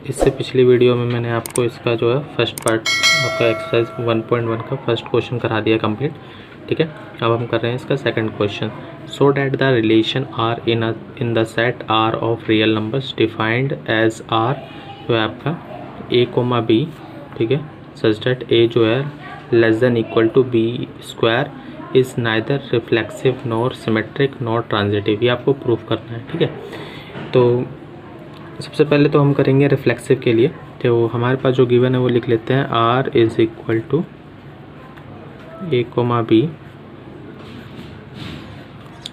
इससे पिछली वीडियो में मैंने आपको इसका जो है फर्स्ट पार्ट आपका एक्सरसाइज 1.1 का फर्स्ट क्वेश्चन करा दिया कंप्लीट। ठीक है, अब हम कर रहे हैं इसका second question. So that the relation R in the set R of real numbers defined as R जो है आपका ए कोमा बी, ठीक है, सच डैट ए जो है less than equal to B square is neither reflexive nor symmetric nor transitive. ये आपको proof करना है। ठीक है, तो सबसे पहले तो हम करेंगे रिफ्लेक्सिव के लिए। तो हमारे पास जो गिवन है वो लिख लेते हैं, R is equal to a comma b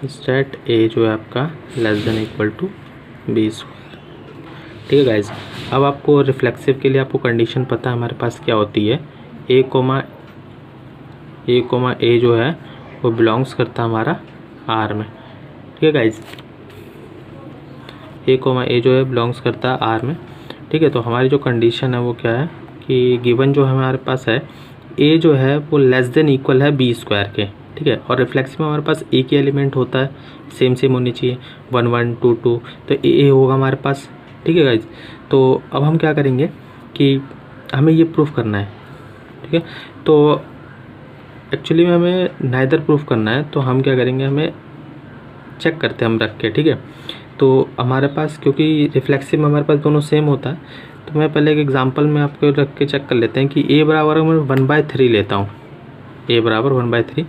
state a जो है आपका less than equal to B square. ठीक है गाइज, अब आपको रिफ्लेक्सिव के लिए आपको कंडीशन पता है हमारे पास क्या होती है। ए कोमा ए जो है वो बिलोंग्स करता है हमारा आर में। ठीक है गाइज, ए कोमा ए जो है बिलोंग्स करता है आर में। ठीक है, तो हमारी जो कंडीशन है वो क्या है कि गिवन जो हमारे पास है ए जो है वो लेस देन इक्वल है बी स्क्वायर के। ठीक है, और रिफ्लेक्सिव में हमारे पास एक ही एलिमेंट होता है, सेम होनी चाहिए, 1 1 2 2, तो ए होगा हमारे पास। ठीक है गाइज, तो अब हम क्या करेंगे कि हमें ये प्रूफ करना है। ठीक है, तो एक्चुअली में हमें नाइदर प्रूफ करना है, तो हम क्या करेंगे, हमें चेक करते हैं हम रख के। ठीक है, तो हमारे पास क्योंकि रिफ्लेक्सिव में हमारे पास दोनों सेम होता है, तो मैं पहले एक एग्जांपल में आपको रख के चेक कर लेते हैं कि ए बराबर मैं 1/3 लेता हूँ, ए बराबर 1/3।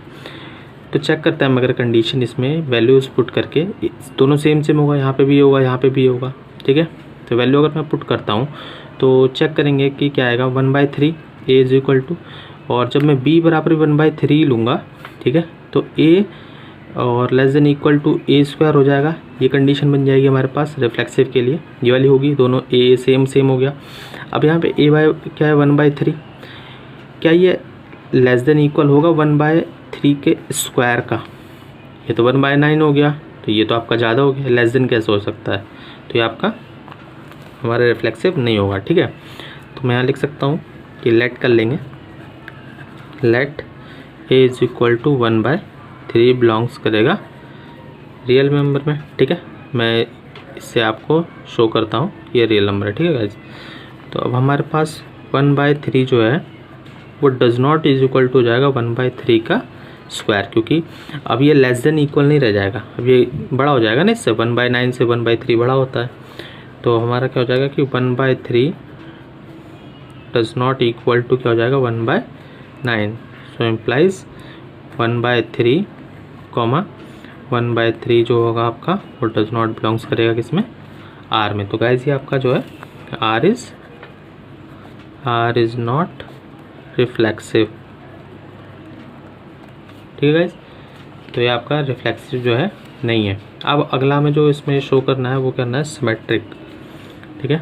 तो चेक करते हैं हम अगर कंडीशन इसमें वैल्यूज़ पुट करके दोनों सेम होगा, यहाँ पे भी होगा, यहाँ पे भी होगा। ठीक है, तो वैल्यू अगर मैं पुट करता हूँ तो चेक करेंगे कि क्या आएगा, 1/3 ए इज़ इक्वल टू, और जब मैं बी बराबर 1/3 लूँगा, ठीक है, तो ए और less than equal to A square हो जाएगा। ये कंडीशन बन जाएगी हमारे पास रिफ्लेक्सिव के लिए, ये वाली होगी, दोनों ए सेम हो गया। अब यहाँ पे ए बाय क्या है 1/3, क्या ये लेस देन इक्वल होगा 1/3 के स्क्वायर का? ये तो 1/9 हो गया, तो ये तो आपका ज़्यादा हो गया, लेस देन कैसे हो सकता है? तो ये आपका हमारा रिफ्लेक्सिव नहीं होगा। ठीक है, तो मैं यहाँ लिख सकता हूँ कि लेट कर लेंगे, let A is equal to 1/3 belongs करेगा रियल नंबर में। ठीक है, मैं इससे आपको शो करता हूँ ये रियल नंबर है। ठीक है गाइज, तो अब हमारे पास 1/3 जो है वो does not is equal to हो जाएगा 1/3 का स्क्वायर, क्योंकि अब ये लेस देन इक्वल नहीं रह जाएगा, अब ये बड़ा हो जाएगा ना, इससे 1/9 से 1/3 बड़ा होता है। तो हमारा क्या हो जाएगा कि 1/3 डज नॉट इक्वल टू क्या हो जाएगा 1/9। सो इम्प्लाइज 1/3 कॉमा 1/3 जो होगा आपका वो डज नॉट बिलोंग्स करेगा किसमें, आर में। तो गाइज ये आपका जो है आर इज़ नॉट रिफ्लेक्सिव। ठीक है गाइज, तो ये आपका रिफ्लेक्सिव जो है नहीं है। अब अगला में जो इसमें शो करना है वो करना है सिमेट्रिक। ठीक है,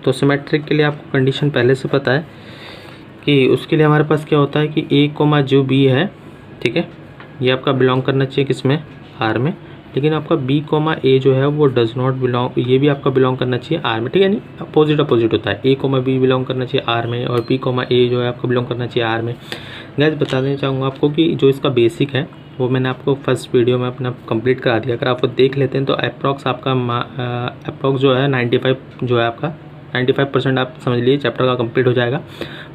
तो सिमेट्रिक के लिए आपको कंडीशन पहले से पता है कि उसके लिए हमारे पास क्या होता है कि ए कोमा जो बी है, ठीक है, ये आपका बिलोंग करना चाहिए किसमें, आर में। लेकिन आपका बी कोमा ए जो है वो डज नॉट बिलोंग, ये भी आपका बिलोंग करना चाहिए आर में। ठीक है, नहीं अपोजिट होता है, ए कोमा बी बिलोंग करना चाहिए आर में और बी कोमा ए जो है आपका बिलोंग करना चाहिए आर में। गाइस बता देना चाहूँगा आपको कि जो इसका बेसिक है वो मैंने आपको फर्स्ट वीडियो में अपना कंप्लीट करा दिया। अगर आपको देख लेते हैं तो अप्रॉक्स आपका अप्रॉक्स जो है 95 जो है आपका 95% आप समझ लीजिए चैप्टर का कंप्लीट हो जाएगा।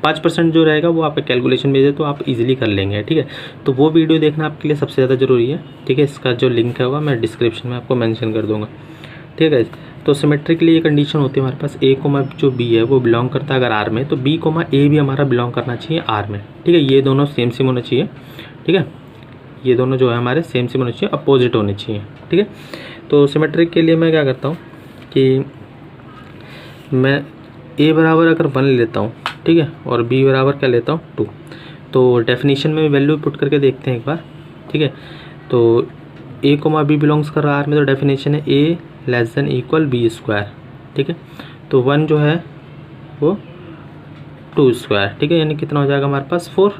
5% जो रहेगा वो आपका कैलकुलेशन में है, तो आप इजीली कर लेंगे। ठीक है, तो वो वीडियो देखना आपके लिए सबसे ज़्यादा ज़रूरी है। ठीक है, इसका जो लिंक है होगा मैं डिस्क्रिप्शन में आपको मेंशन कर दूंगा। ठीक है, तो सिमेट्रिक के लिए ये कंडीशन होती है हमारे पास, ए कोमा जो बी है वो बिलोंग करता है अगर आर में, तो बी कोमा ए भी हमारा बिलोंग करना चाहिए आर में। ठीक है, ये दोनों सेम होना चाहिए। ठीक है, ये दोनों जो है हमारे सेम होने चाहिए, अपोजिट होने चाहिए। ठीक है, तो सिमेट्रिक के लिए मैं क्या करता हूँ कि मैं ए बराबर अगर 1 लेता हूँ, ठीक है, और बी बराबर क्या लेता हूँ 2, तो डेफिनेशन में वैल्यू पुट करके देखते हैं एक बार। ठीक है, तो ए कोमा बी बिलोंग्स कर रहा है आर में, तो डेफिनेशन है a less than equal b square. ठीक है, तो 1 जो है वो 2 स्क्वायर। ठीक है, यानी कितना हो जाएगा हमारे पास 4।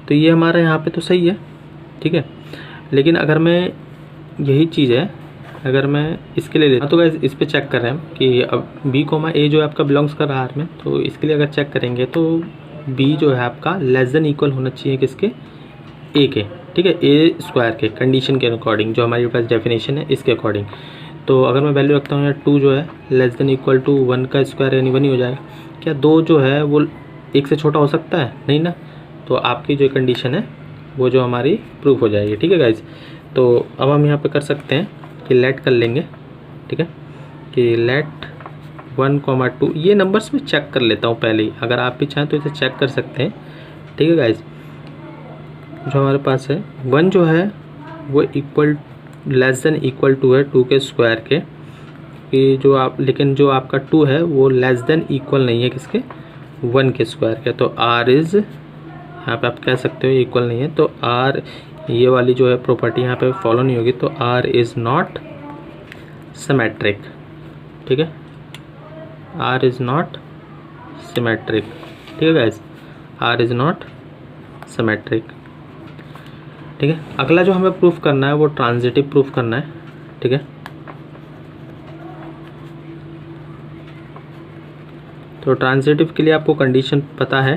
तो ये हमारा यहाँ पे तो सही है। ठीक है, लेकिन अगर मैं यही चीज़ है अगर मैं इसके लिए लेता, तो गाइस इस पे चेक कर रहे हैं कि अब बी कोमा ए जो है आपका बिलोंग्स कर रहा है आर में, तो इसके लिए अगर चेक करेंगे तो बी जो है आपका लेस देन इक्वल होना चाहिए किसके, ए के। ठीक है, ए स्क्वायर के कंडीशन के अकॉर्डिंग, जो हमारे पास डेफिनेशन है इसके अकॉर्डिंग। तो अगर मैं वैल्यू रखता हूँ यहाँ 2 जो है लेस देन इक्वल टू 1 का स्क्वायर, यानी 1 ही हो जाएगा। क्या 2 जो है वो 1 से छोटा हो सकता है? नहीं ना। तो आपकी जो कंडीशन है वो जो हमारी प्रूफ हो जाएगी। ठीक है गाइज, तो अब हम यहाँ पे कर सकते हैं कि लेट कर लेंगे। ठीक है, कि लेट 1, 2, ये नंबर्स में चेक कर लेता हूँ पहले ही, अगर आप भी चाहें तो इसे चेक कर सकते हैं। ठीक है गाइज, जो हमारे पास है 1 जो है वो equal less than equal to है 2 के स्क्वायर के, कि जो आप, लेकिन जो आपका 2 है वो लेस देन इक्वल नहीं है किसके, 1 के स्क्वायर के। तो r इज़, यहाँ पे आप कह सकते हो इक्वल नहीं है, तो r, ये वाली जो है प्रॉपर्टी यहाँ पे फॉलो नहीं होगी, तो r इज़ नॉट सिमेट्रिक। ठीक है, r इज़ नॉट सिमेट्रिक। ठीक है guys, r is not symmetric. ठीक है, अगला जो हमें प्रूफ करना है वो ट्रांजिटिव प्रूफ करना है। ठीक है, तो ट्रांजिटिव के लिए आपको कंडीशन पता है,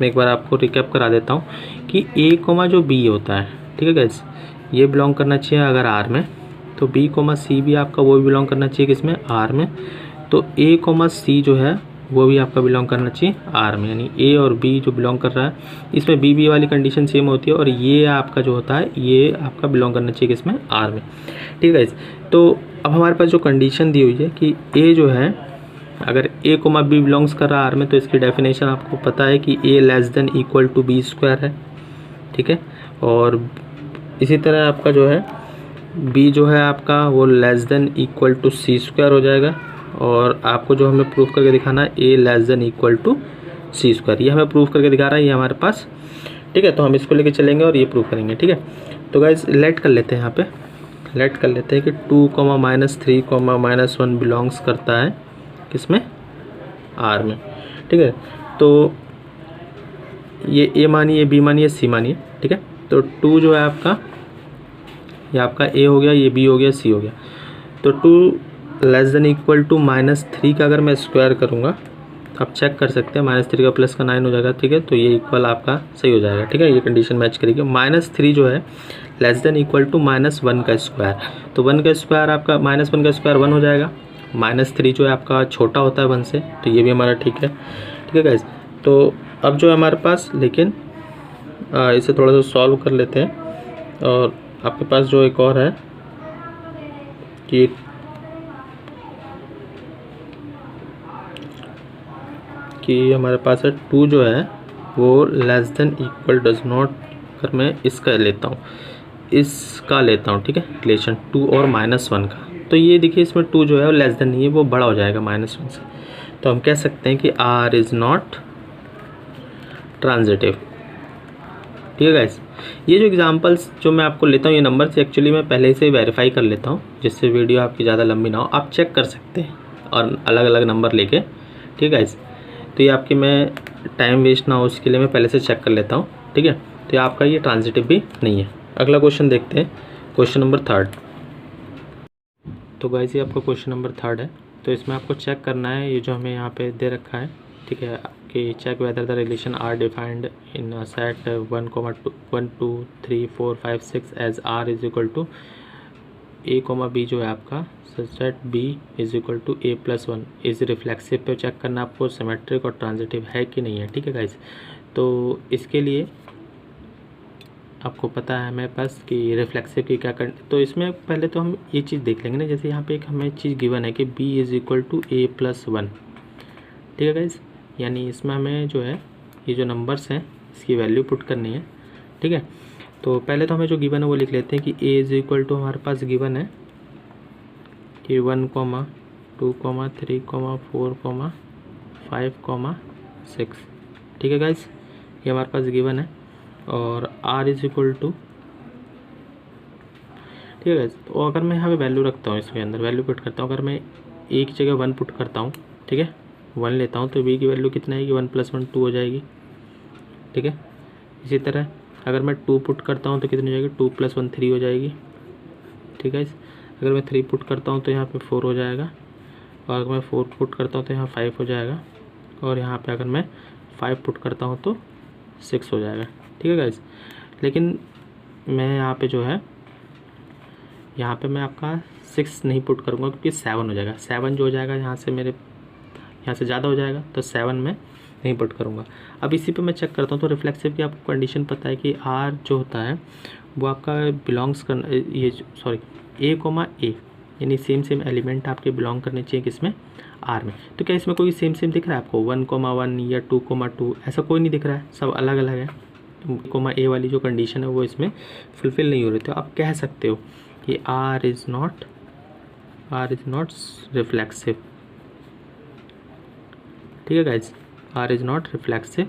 मैं एक बार आपको रिकैप करा देता हूँ कि a कोमा जो b होता है, ठीक है गाइस, ये बिलोंग करना चाहिए अगर r में, तो b कोमा c भी आपका वो भी बिलोंग करना चाहिए किसमें, r में। तो a कोमा c जो है वो भी आपका बिलोंग करना चाहिए r में, यानी a और b जो बिलोंग कर रहा है इसमें b वाली कंडीशन सेम होती है, और ये आपका जो होता है ये आपका बिलोंग करना चाहिए किसमें, r में। ठीक है गाइस, तो अब हमारे पास जो कंडीशन दी हुई है कि a जो है अगर a कोमा b बिलोंग्स कर रहा है r में, तो इसकी डेफिनेशन आपको पता है कि a less than equal to b square है। ठीक है, और इसी तरह आपका जो है b जो है आपका वो less than equal to c square हो जाएगा, और आपको जो हमें प्रूफ करके दिखाना है a less than equal to c square, ये हमें प्रूफ करके दिखा रहा है ये हमारे पास। ठीक है, तो हम इसको लेके चलेंगे और ये प्रूफ करेंगे। ठीक है, तो गाइस लेट कर लेते हैं, यहाँ पे लेट कर लेते हैं कि 2, -3, -1 बिलोंग्स करता है किसमें, r में। ठीक है, तो ये a मानिए, b मानिए, c मानिए। ठीक है, तो 2 जो है आपका, ये आपका a हो गया, ये b हो गया, c हो गया। तो 2 लेस देन इक्वल टू -3 का अगर मैं स्क्वायर करूँगा तो आप चेक कर सकते हैं, -3 का प्लस का 9 हो जाएगा। ठीक है, तो ये इक्वल आपका सही हो जाएगा। ठीक है, ये कंडीशन मैच करेगी। -3 जो है लेस देन इक्वल टू -1 का स्क्वायर, तो 1 का स्क्वायर आपका, -1 का स्क्वायर 1 हो जाएगा। -3 जो है आपका छोटा होता है 1 से, तो ये भी हमारा ठीक है। ठीक है गाइस, तो अब जो है हमारे पास, लेकिन इसे थोड़ा सा सॉल्व कर लेते हैं, और आपके पास जो एक और है कि हमारे पास है 2 जो है वो less than equal does not, अगर मैं इसका लेता हूँ, इसका लेता हूँ, ठीक है, रिलेशन 2 और -1 का, तो ये देखिए इसमें 2 जो है वो लेस देन नहीं है, वो बड़ा हो जाएगा -1 से। तो हम कह सकते हैं कि r इज़ नॉट ट्रांजिटिव। ठीक है गाइस, ये जो एग्जांपल्स जो मैं आपको लेता हूँ, ये नंबर से एक्चुअली मैं पहले से वेरीफाई कर लेता हूँ, जिससे वीडियो आपकी ज़्यादा लंबी ना हो, आप चेक कर सकते हैं और अलग अलग नंबर लेके। ठीक है गाइस, तो ये आपकी मैं टाइम वेस्ट ना हो उसके लिए मैं पहले से चेक कर लेता हूँ। ठीक है, तो आपका ये ट्रांजिटिव भी नहीं है। अगला क्वेश्चन देखते हैं, क्वेश्चन नंबर 3। तो गाइस ये आपका क्वेश्चन नंबर 3 है, तो इसमें आपको चेक करना है ये जो हमें यहाँ पे दे रखा है। ठीक है, कि check whether the relation R defined in a set 1, 2, 3, 4, 5, 6 as r is equal to a, b जो है आपका set b is equal to a+1 is reflexive पे चेक करना आपको सिमेट्रिक और ट्रांजिटिव है कि नहीं है। ठीक है गाइस, तो इसके लिए आपको पता है हमें पास कि रिफ्लेक्सिव की क्या कर, तो इसमें पहले तो हम ये चीज़ देख लेंगे ना, जैसे यहाँ पे एक हमें चीज़ गिवन है कि b is equal to a+1। ठीक है गाइस, यानी इसमें हमें जो है ये जो नंबर्स हैं इसकी वैल्यू पुट करनी है। ठीक है, तो पहले तो हमें जो गिवन है वो लिख लेते हैं कि a इज इक्वल टू हमारे पास गिवन है कि 1, 2, 3, 4, 5, 6। ठीक है गाइस, ये हमारे पास गिवन है, और r इज इक्वल टू, ठीक है गाइस, तो अगर मैं यहाँ पे वैल्यू रखता हूँ, इसके अंदर वैल्यू पुट करता हूँ, अगर मैं a की जगह 1 पुट करता हूँ, ठीक है, 1 लेता हूँ, तो b की वैल्यू कितना आएगी, 1 + 1 2 हो जाएगी। ठीक है, इसी तरह अगर मैं 2 पुट करता हूँ तो कितनी हो जाएगी, 2 + 1 3 हो जाएगी। ठीक है, अगर मैं 3 पुट करता हूँ तो यहाँ पे 4 हो जाएगा, और अगर मैं 4 पुट करता हूँ तो यहाँ 5 हो जाएगा, और यहाँ पे अगर मैं 5 पुट करता हूँ तो 6 हो जाएगा। ठीक है गाइस, लेकिन मैं यहाँ पे जो है यहाँ पे मैं आपका 6 नहीं पुट करूँगा क्योंकि 7 हो जाएगा। 7 जो हो जाएगा यहाँ से मेरे यहाँ से ज़्यादा हो जाएगा, तो 7 में नहीं पुट करूँगा। अब इसी पे मैं चेक करता हूँ। तो रिफ्लेक्सिव की आपको कंडीशन पता है कि आर जो होता है वो आपका बिलोंग्स करना ए कोमा ए, यानी सेम एलिमेंट आपके बिलोंग करने चाहिए किसमें, आर में। तो क्या इसमें कोई सेम दिख रहा है आपको 1,1 या 2,2? ऐसा कोई नहीं दिख रहा है, सब अलग अलग है। कोमा ए वाली जो कंडीशन है वो इसमें फुलफिल नहीं हो रही। तो आप कह सकते हो कि आर इज़ नॉट रिफ्लेक्सिव। ठीक है guys, R is not reflexive.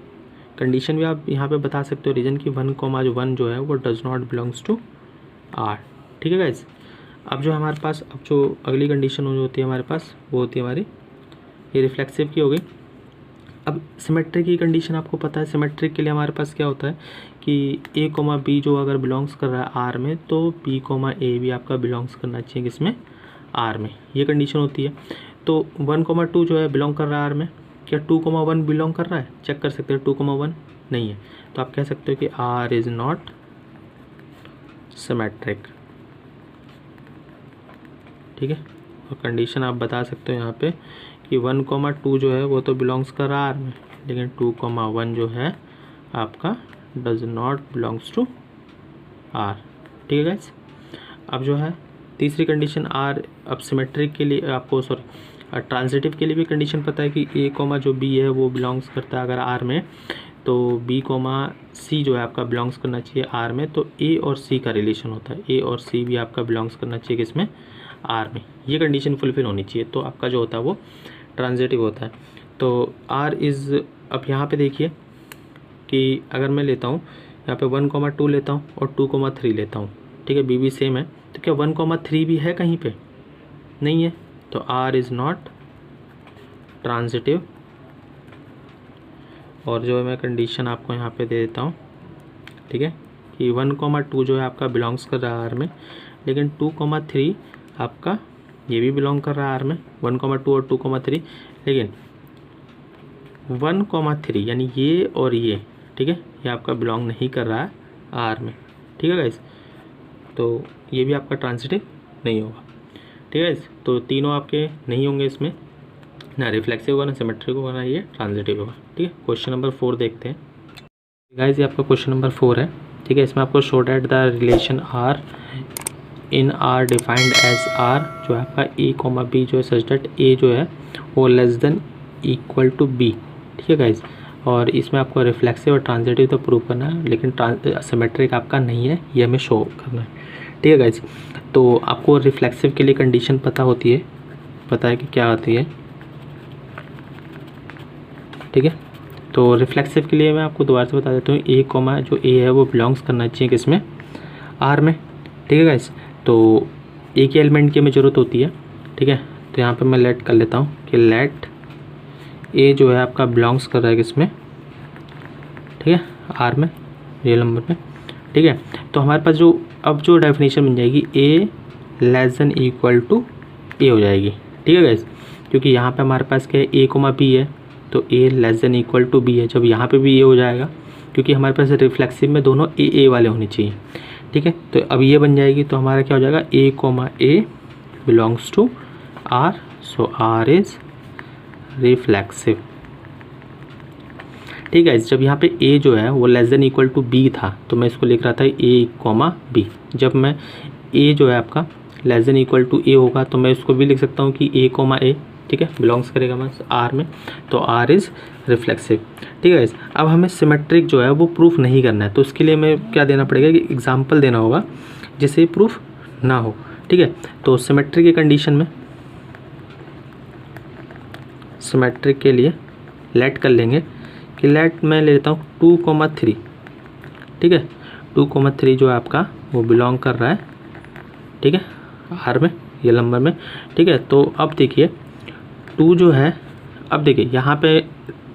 Condition भी आप यहाँ पे बता सकते हो रीजन की 1,1 जो है वो does not belongs to R. ठीक है गाइज। अब जो हमारे पास अब जो अगली कंडीशन होती है हमारे पास वो होती है हमारी, ये रिफ्लेक्सिव की हो गई। अब सिमेट्रिक की कंडीशन आपको पता है। सिमेट्रिक के लिए हमारे पास क्या होता है कि ए कोमा बी जो अगर बिलोंग्स कर रहा है आर में, तो बी कोमा ए भी आपका बिलोंग्स करना चाहिए किसमें, आर में। ये कंडीशन होती है। तो 1,2 जो है बिलोंग कर रहा है आर में। क्या 2,1 बिलोंग कर रहा है? चेक कर सकते हैं, 2,1 नहीं है। तो आप कह सकते हो कि आर इज़ नॉट सिमेट्रिक। ठीक है, और कंडीशन आप बता सकते हो यहाँ पे कि 1,2 जो है वो तो बिलोंग्स कर रहा है आर में, लेकिन 2,1 जो है आपका does not belongs to R. ठीक है गाइस। अब जो है तीसरी कंडीशन आर, अब सिमेट्रिक के लिए आपको ट्रांजिटिव के लिए भी कंडीशन पता है कि ए कोमा जो बी है वो बिलोंग्स करता है अगर आर में, तो बी कोमा सी जो है आपका बिलोंग्स करना चाहिए आर में। तो ए और सी का रिलेशन होता है, ए और सी भी आपका बिलोंग्स करना चाहिए किसमें, आर में। ये कंडीशन फुलफिल होनी चाहिए, तो आपका जो होता है वो ट्रांजिटिव होता है। तो आर इज़, अब यहाँ पे देखिए कि अगर मैं लेता हूँ यहाँ पे 1,2 लेता हूँ और 2,3 लेता हूँ। ठीक है, बी भी सेम है। तो क्या 1,3 भी है कहीं पे? नहीं है। तो आर इज़ नॉट ट्रांजिटिव। और जो मैं कंडीशन आपको यहाँ पे दे देता हूँ, ठीक है, कि 1,2 जो है आपका बिलोंग्स कर रहा है आर में, लेकिन 2,3 आपका ये भी बिलोंग कर रहा है आर में, 1,2 और 2,3, लेकिन 1,3 यानी ये और ये, ठीक है, ये आपका बिलोंग नहीं कर रहा है आर में। ठीक है गाइस, तो ये भी आपका ट्रांजिटिव नहीं होगा। ठीक है गाइस, तो तीनों आपके नहीं होंगे इसमें, ना रिफ्लेक्सिव होगा, ना सिमेट्रिक होगा, ना ये ट्रांजिटिव होगा। ठीक है, क्वेश्चन नंबर 4 देखते हैं गाइस। ये आपका क्वेश्चन नंबर 4 है। ठीक है, इसमें आपको show that the relation R in R defined as R जो है आपका ए कोमा बी जो है सच दैट ए जो है वो less than equal to B. ठीक है गाइज, और इसमें आपको रिफ्लेक्सिव और ट्रांजिटिव तो प्रूव करना है, लेकिन सिमेट्रिक आपका नहीं है, ये हमें शो करना है। ठीक है गाइज, तो आपको रिफ्लेक्सिव के लिए कंडीशन पता होती है, पता है कि क्या आती है। ठीक है, तो रिफ्लेक्सिव के लिए मैं आपको दोबारा से बता देता हूँ, ए कोमा जो ए है वो बिलोंग्स करना चाहिए किसमें, आर में। ठीक है गाइज, तो एक ही एलिमेंट की हमें ज़रूरत होती है। ठीक है, तो यहाँ पे मैं लेट कर लेता हूँ कि लेट ए जो है आपका बिलोंग्स कर रहा है किसमें, ठीक है, आर में, रियल नंबर में। ठीक है, तो हमारे पास जो अब जो डेफिनेशन बन जाएगी ए लेस देन इक्वल टू ए हो जाएगी। ठीक है गाइज, क्योंकि यहाँ पे हमारे पास क्या है, ए कोमा बी है, तो a less than equal to b है। जब यहाँ पे भी ए हो जाएगा, क्योंकि हमारे पास रिफ्लेक्सिव में दोनों ए वाले होने चाहिए। ठीक है, तो अब ये बन जाएगी, तो हमारा क्या हो जाएगा, a comma a belongs to R, so R is reflexive. ठीक है, जब यहाँ पे ए जो है वो less than equal to b था, तो मैं इसको लिख रहा था ए कोमा बी। जब मैं ए जो है आपका लेस देन इक्वल टू ए होगा, तो मैं इसको भी लिख सकता हूँ कि ए कोमा ए, ठीक है, बिलोंग्स करेगा मैं आर में, तो आर इज़ रिफ्लेक्सिव। ठीक है, अब हमें सिमेट्रिक जो है वो प्रूफ नहीं करना है, तो उसके लिए हमें क्या देना पड़ेगा कि एग्जाम्पल देना होगा जिससे प्रूफ ना हो। ठीक है, तो सिमेट्रिक की कंडीशन में सिमेट्रिक के लिए लेट कर लेंगे कि लेट मैं ले लेता हूँ 2,3। ठीक है, 2,3 जो है आपका वो बिलोंग कर रहा है, ठीक है, आर में, ये नंबर में। ठीक है, तो अब देखिए 2 जो है, अब देखिए यहाँ पे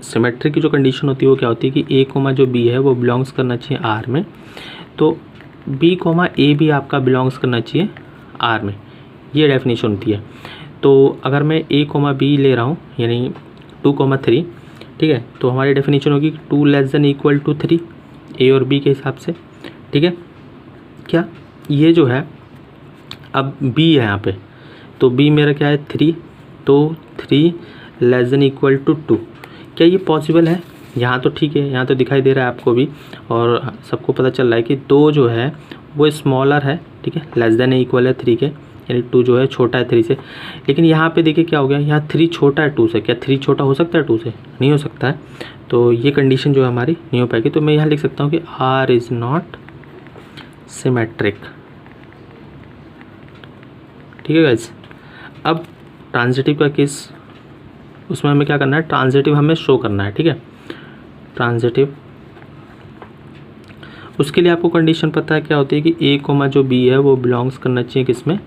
सिमेट्रिक की जो कंडीशन होती है वो क्या होती है कि ए कोमा जो बी है वो बिलोंग्स करना चाहिए आर में, तो बी कोमा ए भी आपका बिलोंग्स करना चाहिए आर में, ये डेफिनेशन होती है। तो अगर मैं ए कोमा बी ले रहा हूँ यानी 2,3, ठीक है, तो हमारी डेफिनेशन होगी 2 लेस देन इक्वल टू 3, ए और बी के हिसाब से। ठीक है, क्या ये जो है अब b है यहाँ पे, तो b मेरा क्या है 3, तो 3 लेस देन इक्वल टू 2। क्या ये पॉसिबल है? यहाँ तो ठीक है, यहाँ तो दिखाई दे रहा है आपको भी और सबको पता चल रहा है कि 2 जो है वो स्मॉलर है, ठीक है, लेस देन इक्वल है 3 के, यानी 2 जो है छोटा है 3 से। लेकिन यहाँ पे देखिए क्या हो गया, यहाँ 3 छोटा है 2 से। क्या 3 छोटा हो सकता है 2 से? नहीं हो सकता है, तो ये कंडीशन जो है हमारी नहीं हो पाएगी। तो मैं यहाँ लिख सकता हूँ कि R इज़ नॉट सिमेट्रिक, ठीक है गाइस। अब ट्रांजिटिव का केस, उसमें हमें क्या करना है, ट्रांजिटिव हमें शो करना है, ठीक है, ट्रांजिटिव। उसके लिए आपको कंडीशन पता है क्या होती है कि a कोमा जो b है वो बिलोंग्स करना चाहिए किसमें,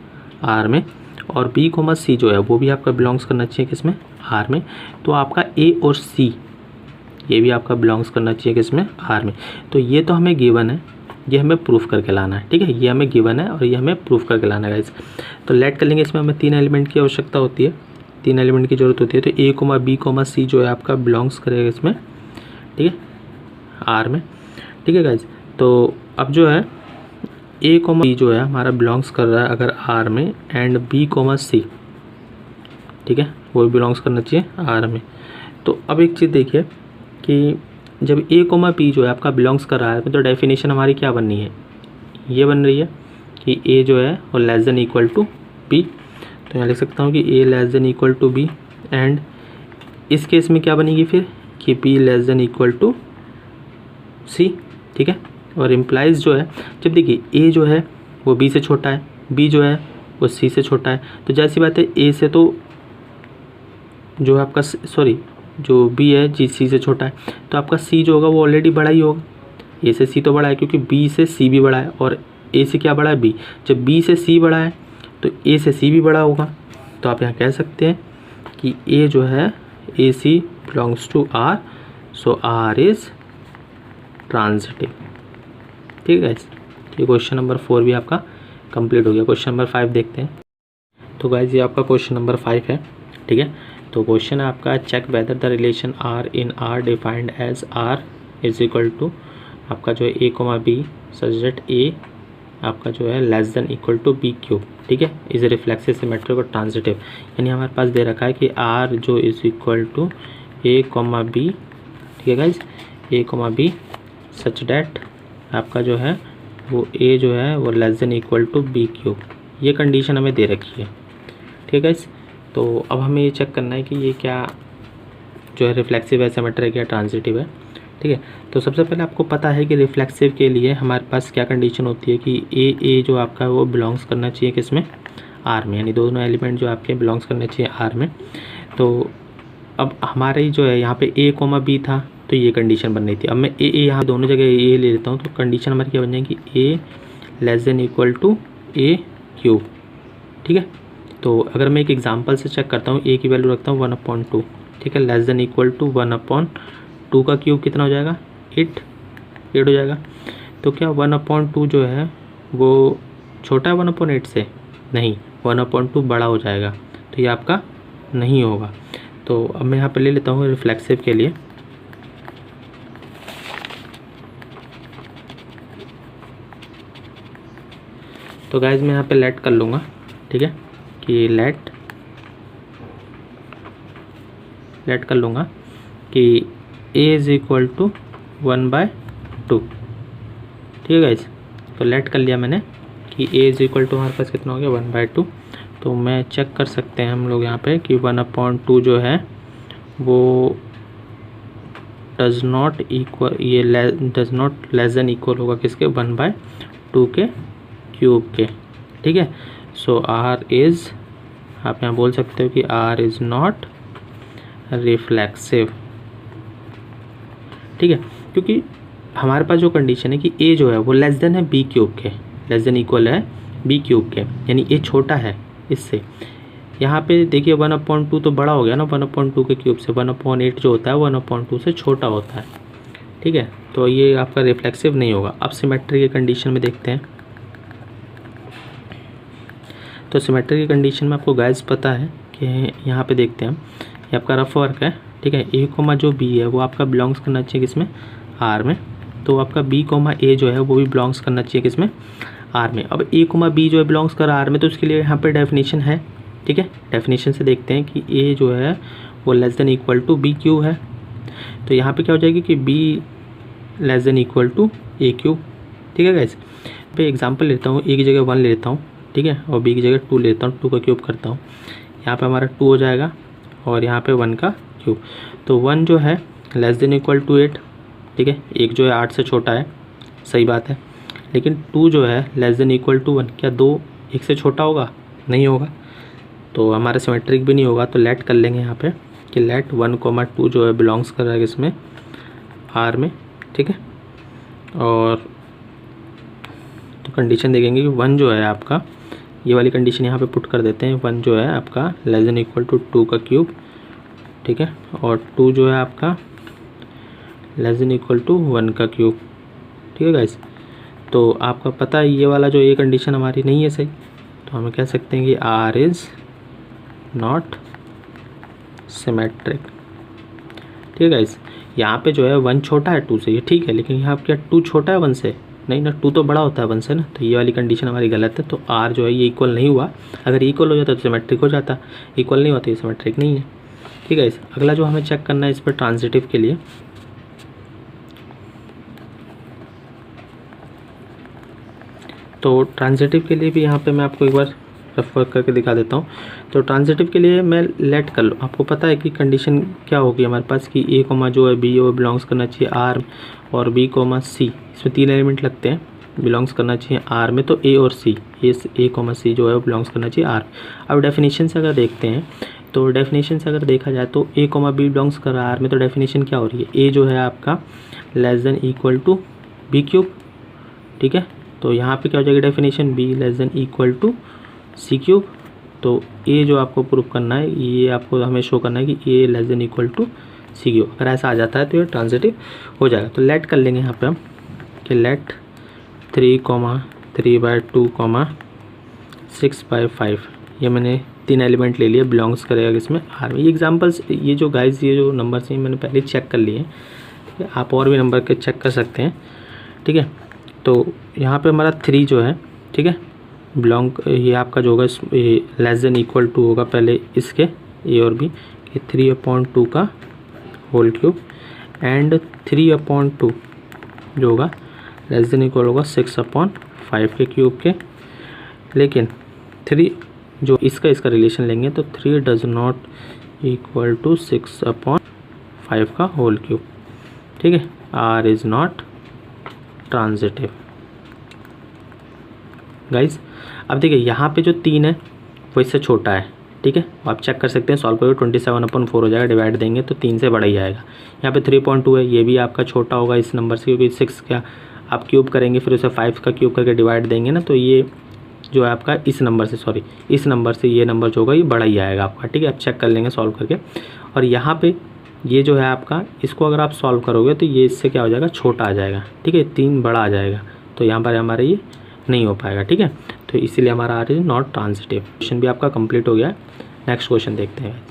R में, और b कोमा c जो है वो भी आपका बिलोंग्स करना चाहिए किसमें, R में। तो आपका a और c ये भी आपका बिलोंग्स करना चाहिए किसमें, R में। तो ये तो हमें गिवन है, ये हमें प्रूफ करके लाना है, ठीक है, ये हमें गिवन है और ये हमें प्रूफ करके लाना है गाइस। तो लेट कर लेंगे, इसमें हमें 3 एलिमेंट की आवश्यकता होती है, 3 एलिमेंट की ज़रूरत होती है। तो a comma b comma c जो है आपका बिलोंग्स करेगा इसमें, ठीक है, R में, ठीक है गाइस। तो अब जो है a कोमा b जो है हमारा बिलोंग्स कर रहा है अगर R में, एंड b कोमा c, ठीक है, वो भी बिलोंग्स करना चाहिए R में। तो अब एक चीज़ देखिए कि जब a कोमा b जो है आपका बिलोंग्स कर रहा है तो डेफिनेशन हमारी क्या बननी है, ये बन रही है कि a जो है वो less than equal to b। तो यहाँ लिख सकता हूँ कि a less than equal to b, and इस केस में क्या बनेगी फिर कि b less than equal to c, ठीक है। और इम्प्लाइज जो है, जब देखिए a जो है वो b से छोटा है, b जो है वो c से छोटा है, तो जैसी बात है a से तो जो है आपका जो b है जी c से छोटा है, तो आपका c जो होगा वो ऑलरेडी बड़ा ही होगा। a से c तो बड़ा है क्योंकि b से c भी बड़ा है, और a से क्या बड़ा है, b। जब b से c बड़ा है तो a से c भी बड़ा होगा। तो आप यहाँ कह सकते हैं कि a जो है AC belongs to R, so R is transitive, ठीक है। ये क्वेश्चन नंबर 4 भी आपका कंप्लीट हो गया। क्वेश्चन नंबर 5 देखते हैं। तो गाइज ये आपका क्वेश्चन नंबर 5 है, ठीक है। तो क्वेश्चन है आपका, check whether the relation R in R defined as R is equal to आपका जो है a comma b such that a आपका जो है less than equal to b cube, ठीक है, इज रिफ्लेक्सिव सिमेट्रिक और ट्रांजिटिव। यानी हमारे पास दे रखा है कि R जो is equal to a comma b, ठीक है guys, a comma b such that आपका जो है वो a जो है वो less than equal to b cube. ये कंडीशन हमें दे रखी है, ठीक है गाइज। तो अब हमें ये चेक करना है कि ये क्या जो है रिफ्लेक्सिव है, सिमेट्रिक है, ट्रांजिटिव है, ठीक है। तो सबसे पहले आपको पता है कि रिफ्लेक्सिव के लिए हमारे पास क्या कंडीशन होती है कि a जो आपका वो बिलोंग्स करना चाहिए किसमें, R में, यानी दोनों एलिमेंट जो आपके बिलोंग्स करने चाहिए R में। तो अब हमारे जो है यहाँ पे a कोमा b था, तो ये कंडीशन बन रही थी। अब मैं a यहाँ दोनों जगह a ले लेता हूँ, तो कंडीशन हमारी क्या बन जाएगी, a less than equal to a cube, ठीक है। तो अगर मैं एक एग्जांपल से चेक करता हूँ, a की वैल्यू रखता हूँ 1/2, ठीक है, लेस देन इक्वल टू 1/2 का क्यूब कितना हो जाएगा, 8 हो जाएगा। तो क्या 1/2 जो है वो छोटा है 1/8 से? नहीं, 1/2 बड़ा हो जाएगा, तो ये आपका नहीं होगा। तो अब मैं यहाँ पर ले लेता हूँ रिफ्लेक्सिव के लिए, तो गाइज मैं यहाँ पे लेट कर लूँगा, ठीक है, कि लेट कर लूँगा कि a इज़ इक्वल टू 1/2, ठीक है गाइज। तो लेट कर लिया मैंने कि a इज़ इक्वल टू हमारे पास कितना हो गया, 1/2। तो मैं चेक कर सकते हैं हम लोग यहाँ पे कि 1/2 जो है वो डज़ नॉट इक्वल, ये does not less than equal होगा किसके, 1/2 के क्यूब के, ठीक है। सो R इज़, आप यहाँ बोल सकते हो कि R इज़ नॉट रिफ्लेक्सिव, ठीक है, क्योंकि हमारे पास जो कंडीशन है कि a जो है वो लेस देन है b क्यूब के, लेस देन इक्वल है b क्यूब के, यानी a छोटा है इससे। यहाँ पे देखिए 1/2 तो बड़ा हो गया ना 1/2 के क्यूब से, 1/8 जो होता है 1/2 से छोटा होता है, ठीक है। तो ये आपका रिफ्लेक्सिव नहीं होगा। अब सिमेट्री की कंडीशन में देखते हैं। तो सिमेट्री की कंडीशन में आपको गाइस पता है कि यहाँ पे देखते हैं हम, ये आपका रफ वर्क है, ठीक है। a कोमा जो b है वो आपका बिलोंग्स करना चाहिए किसमें, R में। तो आपका b कोमा a जो है वो भी बिलोंग्स करना चाहिए किसमें, आर में। अब ए कोमा बी जो है बिलोंग्स कर आर में, तो उसके लिए यहाँ पे डेफिनेशन है, ठीक है। डेफिनेशन से देखते हैं कि ए जो है वो less than equal to B cube है, तो यहाँ पे क्या हो जाएगी कि B less than equal to A cube, ठीक है गाइस। पे एग्जांपल लेता हूँ, ए की जगह 1 ले लेता हूँ, ठीक है, और बी की जगह 2 लेता हूँ, 2 का क्यूब करता हूँ, यहाँ पे हमारा 2 हो जाएगा और यहाँ पे 1 का क्यूब। तो 1 जो है लेस देन इक्वल टू 8, ठीक है, 1 जो है 8 से छोटा है, सही बात है, लेकिन 2 जो है लेस देन इक्वल टू 1, क्या 2 1 से छोटा होगा? नहीं होगा, तो हमारा सिमेट्रिक भी नहीं होगा। तो लेट कर लेंगे यहाँ पे कि लेट 1,2 जो है बिलोंग्स कर रहा है इसमें आर में, ठीक है। और तो कंडीशन देखेंगे कि 1 जो है आपका, ये वाली कंडीशन यहाँ पे पुट कर देते हैं, 1 जो है आपका लेस देन इक्वल टू 2 का क्यूब, ठीक है, और 2 जो है आपका लेस देन इक्वल टू 1 का क्यूब, ठीक है गाइस। तो आपका पता है ये वाला जो ये कंडीशन हमारी नहीं है सही, तो हम कह सकते हैं कि आर इज़ नॉट सिमेट्रिक, ठीक है गाइस। यहाँ पे जो है 1 छोटा है 2 से, ये ठीक है, लेकिन यहाँ पे क्या 2 छोटा है 1 से? नहीं ना, 2 तो बड़ा होता है 1 से ना, तो ये वाली कंडीशन हमारी गलत है। तो आर जो है ये इक्वल नहीं हुआ, अगर इक्वल हो जाता तो सिमेट्रिक हो जाता, इक्वल नहीं होता, ये सिमेट्रिक नहीं है, ठीक है। इस अगला जो हमें चेक करना है इस पर ट्रांजिटिव के लिए, तो ट्रांजिटिव के लिए भी यहाँ पे मैं आपको एक बार रेफर करके दिखा देता हूँ। तो ट्रांजिटिव के लिए मैं लेट कर लो, आपको पता है कि कंडीशन क्या होगी हमारे पास कि ए कोमा जो है बी वो बिलोंग्स करना चाहिए आर, और बी कोमा सी, इसमें 3 एलिमेंट लगते हैं, बिलोंग्स करना चाहिए आर में, तो ए और सी, ए कोमा सी जो है वो बिलोंग्स करना चाहिए आर। अब डेफिनेशन से अगर देखते हैं, तो डेफिनेशन से अगर देखा जाए तो ए कोमा बी बिलोंग्स कर रहा है आर में, तो डेफिनेशन क्या हो रही है, ए जो है आपका less than equal to B cube, ठीक है। तो यहाँ पे क्या हो जाएगी definition, B less than equal to C cube. तो ए जो आपको प्रूव करना है, ये आपको हमें शो करना है कि a less than equal to C cube. अगर ऐसा आ जाता है तो ये ट्रांजिटिव हो जाएगा। तो लेट कर लेंगे यहाँ पे हम कि लेट 3,3/2, 6/5, ये मैंने 3 एलिमेंट ले लिए, बिलोंग्स करेगा इसमें आर में। ये एग्जाम्पल्स, ये जो गाइस ये जो नंबर्स हैं मैंने पहले चेक कर लिए, ठीक है, आप और भी नंबर के चेक कर सकते हैं, ठीक है। तो यहाँ पे हमारा 3 जो है, ठीक है, बिलोंग, ये आपका जो होगा ये लेस देन इक्वल टू होगा पहले इसके ए और बी, कि 3/2 का होल क्यूब, एंड 3/2 जो होगा लेस देन इक्वल होगा 6/5 के क्यूब के। लेकिन 3 जो इसका रिलेशन लेंगे तो 3 डज नॉट इक्वल टू 6/5 का होल क्यूब, ठीक है। R is not transitive guys. अब देखिए यहाँ पे जो 3 है वो इससे छोटा है, ठीक है, आप चेक कर सकते हैं, सॉल्व करोगे 27/4 हो जाएगा, डिवाइड देंगे तो 3 से बड़ा ही आएगा। यहाँ पे 3.2 है, ये भी आपका छोटा होगा इस नंबर से, क्योंकि 6 का आप क्यूब करेंगे फिर उसे 5 का क्यूब करके डिवाइड देंगे ना, तो ये जो है आपका इस नंबर से, सॉरी इस नंबर से ये नंबर जो होगा ये बड़ा ही आएगा आपका, ठीक है। आप चेक कर लेंगे सॉल्व करके। और यहाँ पे ये जो है आपका, इसको अगर आप सॉल्व करोगे तो ये इससे क्या हो जाएगा, छोटा आ जाएगा, ठीक है, 3 बड़ा आ जाएगा, तो यहाँ पर हमारा ये नहीं हो पाएगा, ठीक है। तो इसीलिए हमारा R is not transitive. Question भी आपका कंप्लीट हो गया है। नेक्स्ट क्वेश्चन देखते हैं।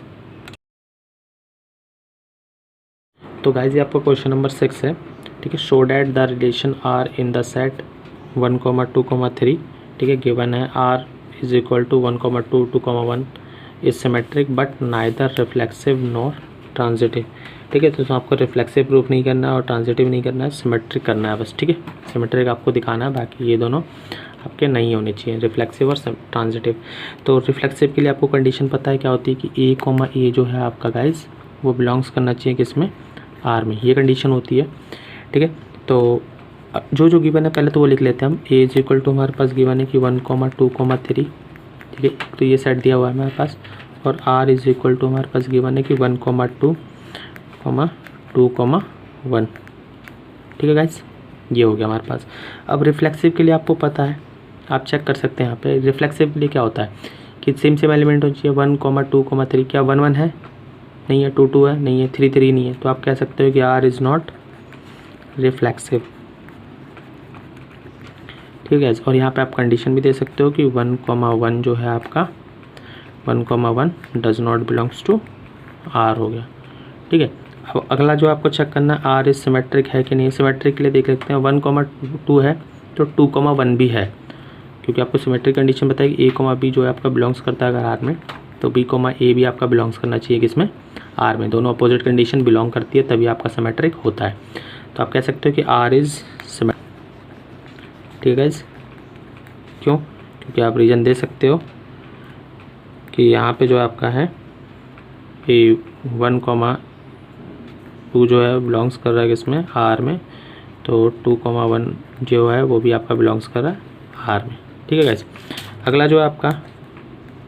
तो गाइस ये आपका क्वेश्चन नंबर 6 है, ठीक है। Show that the relation R in the set 1,2,3, ठीक है, गिवन है R is equal to 1,2, 2,1 is symmetric but neither reflexive nor transitive, ठीक है। तो आपको रिफ्लेक्सिव प्रूफ नहीं करना है और ट्रांजिटिव नहीं करना है, सिमेट्रिक करना है बस, ठीक है। सिमेट्रिक आपको दिखाना है, बाकी ये दोनों आपके नहीं होने चाहिए, रिफ्लेक्सिव और ट्रांजिटिव। तो रिफ्लेक्सिव के लिए आपको कंडीशन पता है क्या होती है कि ए कोमा ए जो है आपका गाइस वो बिलोंग्स करना चाहिए किसमें, आर में, ये कंडीशन होती है, ठीक है। तो जो गिवन है पहले तो वो लिख लेते हैं हम। ए इज इक्वल टू हमारे पास गिवन है कि 1,2,3, ठीक है, तो ये सेट दिया हुआ है हमारे पास, और आर इज इक्वल टू हमारे पास गिवन है कि 1,2, 2,1, ठीक है गाइस, ये हो गया हमारे पास। अब रिफ्लेक्सिव के लिए आपको पता है, आप चेक कर सकते हैं यहाँ पे, रिफ्लेक्सिव के लिए क्या होता है कि सेम एलिमेंट होना चाहिए, 1,2,3, क्या 1 है, नहीं है, 2 है, नहीं है, 3 नहीं है, तो आप कह सकते हो कि आर इज़ नॉट रिफ्लेक्सिव, ठीक है। और यहाँ पे आप कंडीशन भी दे सकते हो कि 1,1 जो है आपका 1,1 does not belongs to R हो गया, ठीक है। अब अगला जो आपको चेक करना है आर इज सिमेट्रिक है कि नहीं, सिमेट्रिक के लिए देख लेते हैं। 1,2 है तो 2,1 भी है, क्योंकि आपको सिमेट्रिक कंडीशन बताया कि ए कोमा बी जो है आपका बिलोंग्स करता है अगर आर में, तो बी कोमा ए भी आपका बिलोंग्स करना चाहिए किसमें, आर में। दोनों अपोजिट कंडीशन बिलोंग करती है तभी आपका सिमेट्रिक होता है। तो आप कह सकते हो कि आर इज़ सिमेट्रिक। ठीक है गाइस, क्यों? क्योंकि आप रीजन दे सकते हो कि यहाँ पे जो आपका है ए 1,2 जो है बिलोंग्स कर रहा है किसमें, आर में, तो 2,1 जो है वो भी आपका बिलोंग्स कर रहा है आर में। ठीक है गाइस, अगला जो है आपका,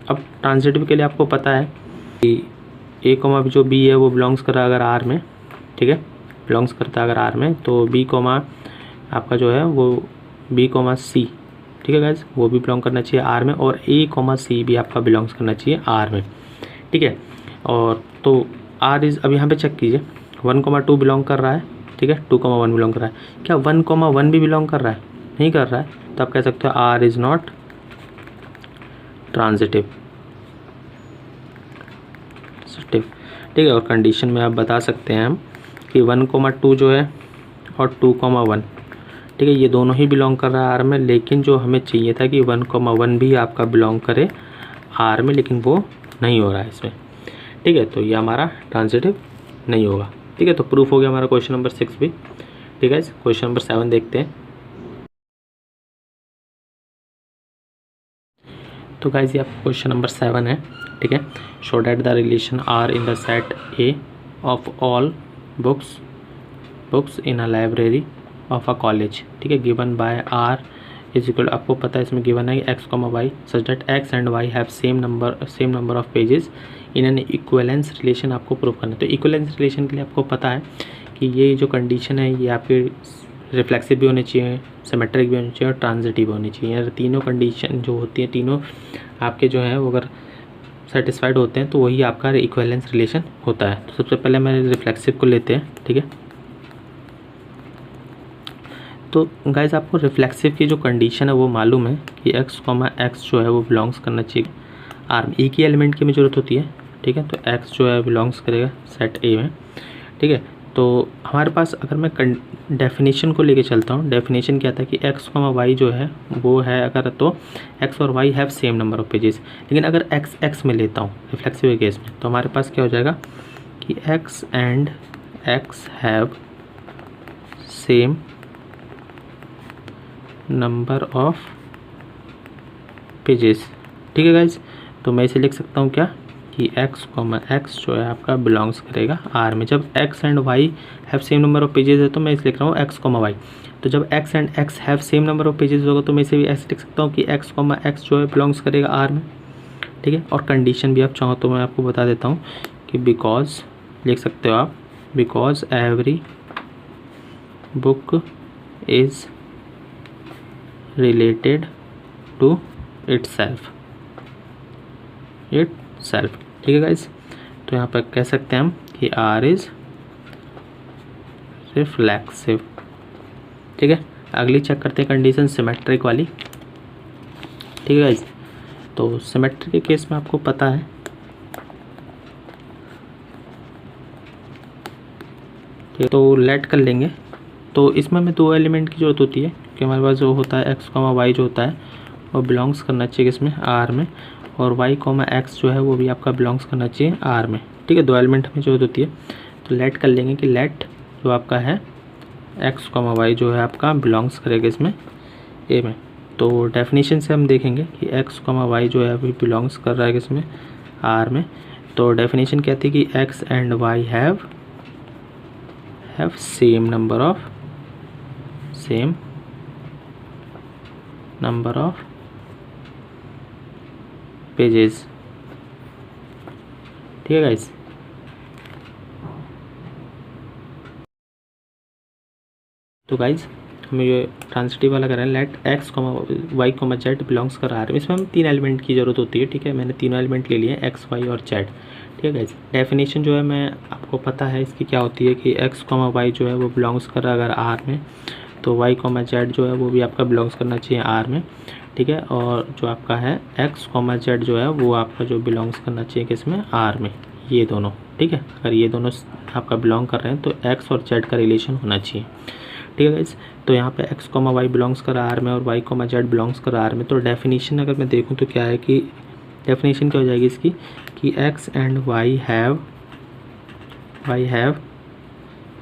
अब ट्रांजिटिव के लिए आपको पता है कि ए कोमा जो बी है वो बिलोंग्स कर रहा है अगर आर में, ठीक है, बिलोंग्स करता है अगर आर में, तो बी कोमा आपका जो है वो बी कोमा सी, ठीक है गाइस, वो भी बिलोंग करना चाहिए आर में, और ए कोमा सी भी आपका बिलोंग्स करना चाहिए आर में। ठीक है, और तो आर इज़, अब यहाँ पे चेक कीजिए 1,2 बिलोंग कर रहा है, ठीक है, 2,1 बिलोंग कर रहा है, क्या 1,1 भी बिलोंग कर रहा है? नहीं कर रहा है, तो आप कह सकते हो आर इज़ नॉट ट्रांजिटिव। ठीक है, और कंडीशन में आप बता सकते हैं हम कि 1,2 जो है और 2,1, ठीक है, ये दोनों ही बिलोंग कर रहा है आर में, लेकिन जो हमें चाहिए था कि 1,1 भी आपका बिलोंग करे आर में, लेकिन वो नहीं हो रहा है इसमें। ठीक है, तो ये हमारा ट्रांजिटिव नहीं होगा। ठीक है, तो प्रूफ हो गया हमारा क्वेश्चन नंबर 6 भी। ठीक है, क्वेश्चन नंबर 7 देखते हैं। तो गाइस ये आपका क्वेश्चन नंबर 7 है। ठीक है, show that the relation R in the set A of all books in a library of a college, ठीक है, given by R is equal, आपको पता है इसमें गिवन है x comma y such that x and y have same number of pages in an equivalence relation, आपको prove करना है। तो इक्वलेंस रिलेशन के लिए आपको पता है कि ये जो कंडीशन है ये आपके रिफ्लेक्सिव भी होनी चाहिए, सिमेट्रिक भी होनी चाहिए और ट्रांजिटिव भी होनी चाहिए। तीनों कंडीशन जो होती हैं, तीनों आपके जो हैं वो अगर सेटिस्फाइड होते हैं तो वही आपका इक्वलेंस रिलेशन होता है। तो सबसे पहले मैं रिफ्लेक्सिव को लेते हैं। ठीक है, तो गाइस आपको रिफ्लेक्सिव की जो कंडीशन है वो मालूम है कि x, x जो है वो बिलोंग्स करना चाहिए आर में। एक ही एलिमेंट की हमें ज़रूरत होती है। ठीक है, तो x जो है बिलोंग्स करेगा सेट ए में। ठीक है, तो हमारे पास अगर मैं डेफिनेशन को लेके चलता हूँ, डेफिनेशन क्या था कि x, y जो है वो है अगर, तो x और y have same number of pages. लेकिन अगर x में लेता हूँ रिफ्लेक्सिव केस में, तो हमारे पास क्या हो जाएगा कि x and x have same number of pages. ठीक है गाइज, तो मैं इसे लिख सकता हूँ क्या कि x, x जो है आपका बिलोंग्स करेगा आर में। जब x and y have same number of pages है तो मैं इसे लिख रहा हूँ x, y। तो जब x and x have same number of pages होगा तो मैं इसे भी ऐसे लिख सकता हूँ कि x, x जो है बिलोंग्स करेगा आर में। ठीक है, और कंडीशन भी आप चाहो तो मैं आपको बता देता हूँ कि बिकॉज, लिख सकते हो आप, because every book is related to itself। ठीक है गाइज, तो यहाँ पर कह सकते हैं हम कि R इज रिफ्लेक्सिव। ठीक है, अगली चेक करते हैं कंडीशन सिमेट्रिक वाली। ठीक है गाइज, तो सिमेट्रिक के केस में आपको पता है ठीक है, तो लेट कर लेंगे। तो इसमें हमें दो एलिमेंट की ज़रूरत होती है कि हमारे पास जो होता है x, y जो होता है वो बिलोंग्स करना चाहिए इसमें आर में, और y, x जो है वो भी आपका बिलोंग्स करना चाहिए आर में। ठीक है, दो एलिमेंट हमें ज़रूरत होती है। तो लेट कर लेंगे कि लेट जो आपका है x, y जो है आपका बिलोंग्स करेगा इसमें ए में। तो डेफिनेशन से हम देखेंगे कि x, y जो है अभी बिलोंग्स कर रहा है इसमें आर में। तो डेफिनेशन कहती है कि x and y have same number of pages. ठीक है गाइस, तो गाइस हमें ये ट्रांजिटिव वाला कर रहे हैं, let x, y, z belongs कर रहा है। इसमें हम तीन एलिमेंट की ज़रूरत होती है। ठीक है, मैंने तीनों एलिमेंट ले लिए x, y और z। ठीक है गाइस, डेफिनेशन जो है मैं आपको पता है इसकी क्या होती है कि x, y जो है वो बिलोंग्स कर रहा है अगर आर में, तो y, z जो है वो भी आपका बिलोंग्स करना चाहिए आर में। ठीक है, और जो आपका है x, z जो है वो आपका जो बिलोंग्स करना चाहिए किसमें, आर में, ये दोनों। ठीक है, अगर ये दोनों आपका बिलोंग कर रहे हैं तो x और z का रिलेशन होना चाहिए। ठीक ठीक है गाइस। तो यहाँ पे x, y बिलोंग्स कर R में और y, z बिलोंग्स कर R में। तो डेफिनेशन अगर मैं देखूँ तो क्या है कि डेफिनेशन क्या हो जाएगी इसकी कि x and y have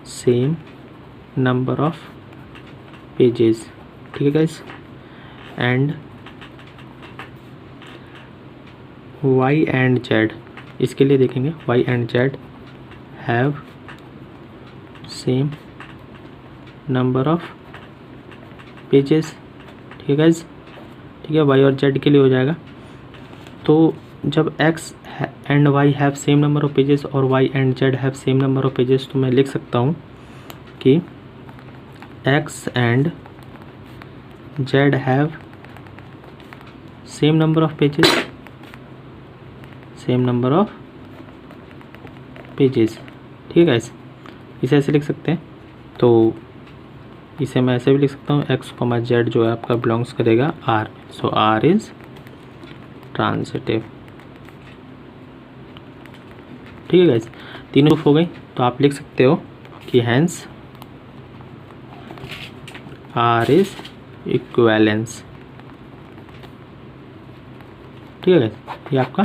same number of pages, ठीक है guys, and y and z, इसके लिए देखेंगे y and z have same number of pages, ठीक है गाइस, ठीक है। y और z के लिए हो जाएगा। तो जब x and y have same number of pages और y and z have same number of pages, तो मैं लिख सकता हूँ कि x and z have same number of pages, ठीक है गाइस। इसे ऐसे लिख सकते हैं। तो इसे मैं ऐसे भी लिख सकता हूँ x, z जो है आपका बिलोंग्स करेगा R, so R is transitive, ठीक है गाइस। तीनों प्रूफ हो गई। तो आप लिख सकते हो कि हैंस R इज इक्विवेलेंस, ठीक है गाइस। ये आपका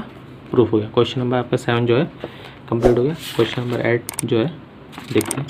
प्रूफ हो गया। क्वेश्चन नंबर आपका 7 जो है कंप्लीट हो गया। क्वेश्चन नंबर 8 जो है देखते हैं।